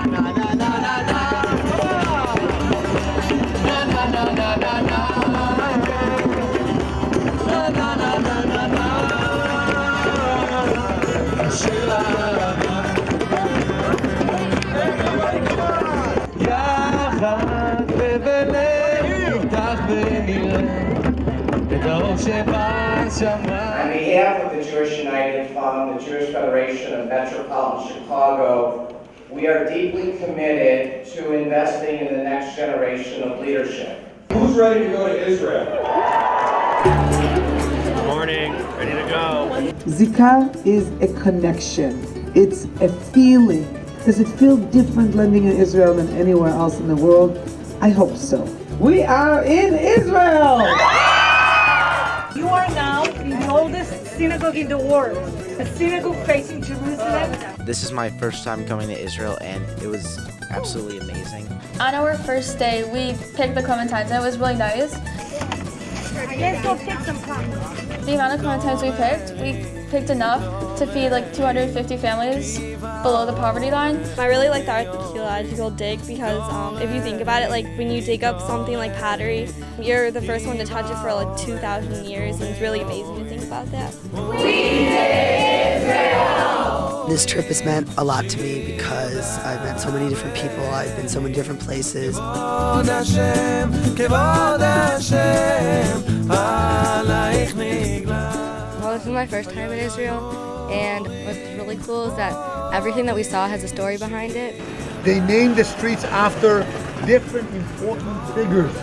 On behalf of the Jewish United Fund, the Jewish Federation of Metropolitan Chicago, we are deeply committed to investing in the next generation of leadership. Who's ready to go to Israel? Good morning, ready to go. Zika is a connection. It's a feeling. Does it feel different landing in Israel than anywhere else in the world? I hope so. We are in Israel! You are now the oldest synagogue in the world, a synagogue facing Jerusalem. This is my first time coming to Israel and it was absolutely amazing. On our first day, we picked the clementines and it was really nice. Let's go pick some clementines. The amount of clementines we picked enough to feed like 250 families below the poverty line. I really like the archaeological dig because if you think about it, like when you dig up something like pottery, you're the first one to touch it for like 2,000 years, and it's really amazing to think about that. This trip has meant a lot to me because I've met so many different people, I've been so many different places. Well, this is my first time in Israel, and what's really cool is that everything that we saw has a story behind it. They named the streets after different important figures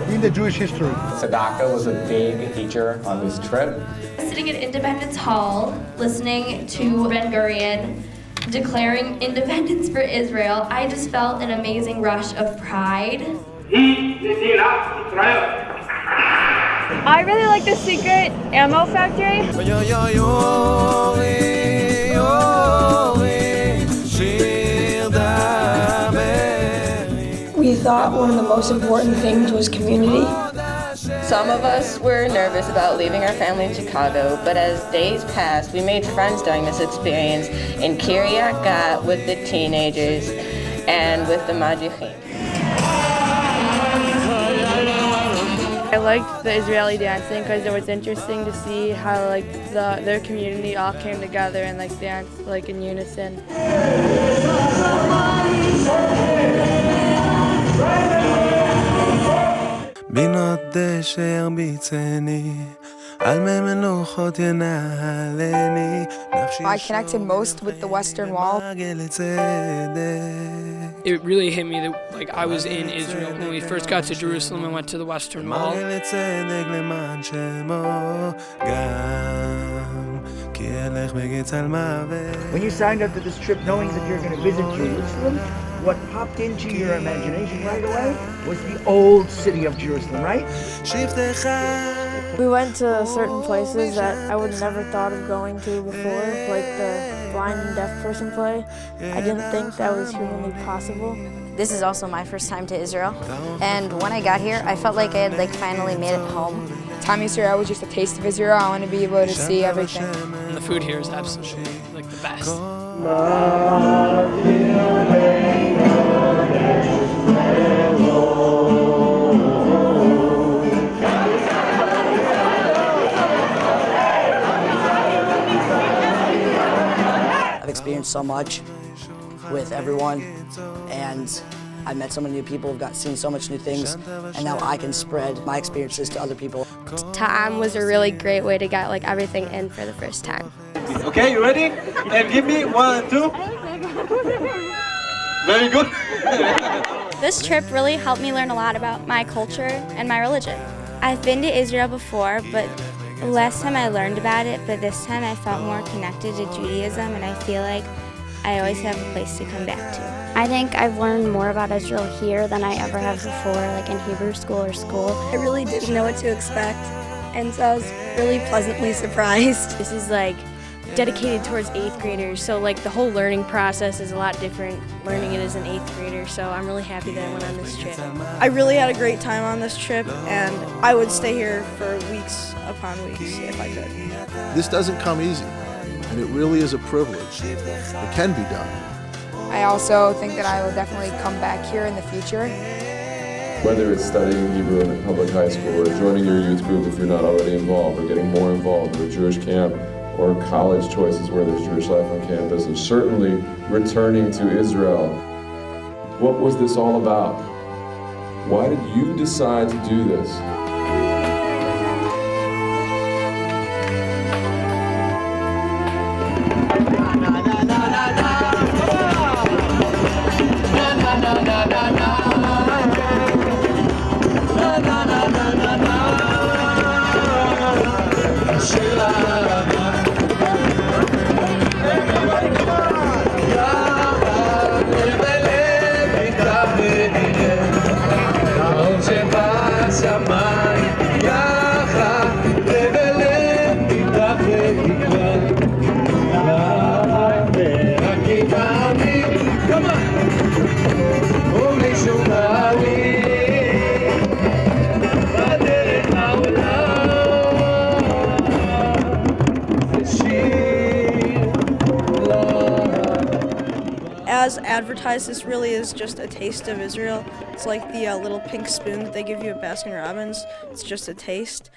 in the Jewish history. Tzedakah was a big feature on this trip. Sitting at Independence Hall, listening to Ben-Gurion declaring independence for Israel, I just felt an amazing rush of pride. I really like the secret ammo factory. We thought one of the most important things was community. Some of us were nervous about leaving our family in Chicago, but as days passed, we made friends during this experience in Kiryat Gat with the teenagers and with the Madrichim. I liked the Israeli dancing because it was interesting to see how their community all came together and danced in unison. בינות דשא ירביצני, על מי מלוכות ינהלני. I connected most with the Western Wall. It really hit me that I was in Israel when we first got to Jerusalem and went to the Western Wall. When you signed up to this trip knowing that you're going to visit Jerusalem, what popped into your imagination right away was the old city of Jerusalem, right? We went to certain places that I would never thought of going to before, like the blind and deaf person play. I didn't think that was humanly possible. This is also my first time to Israel, and when I got here, I felt like I had finally made it home. Taam Yisrael was just a taste of Israel. I want to be able to see everything. And the food here is absolutely the best. I've experienced so much with everyone, and I've met so many new people, I've seen so much new things, and now I can spread my experiences to other people. Taam was a really great way to get everything in for the first time. Okay, you ready? And give me 1 and 2. Very good. This trip really helped me learn a lot about my culture and my religion. I've been to Israel before, but last time I learned about it, but this time I felt more connected to Judaism, and I feel like I always have a place to come back to. I think I've learned more about Israel here than I ever have before, in Hebrew school or school. I really didn't know what to expect, and so I was really pleasantly surprised. This is dedicated towards 8th graders, so the whole learning process is a lot different learning it as an 8th grader, so I'm really happy that I went on this trip. I really had a great time on this trip, and I would stay here for weeks upon weeks if I could. This doesn't come easy, and it really is a privilege. It can be done. I also think that I will definitely come back here in the future. Whether it's studying Hebrew in a public high school or joining your youth group if you're not already involved or getting more involved in a Jewish camp or college choices where there's Jewish life on campus, and certainly returning to Israel. What was this all about? Why did you decide to do this? As advertised, this really is just a taste of Israel. It's like the little pink spoon that they give you at Baskin-Robbins. It's just a taste.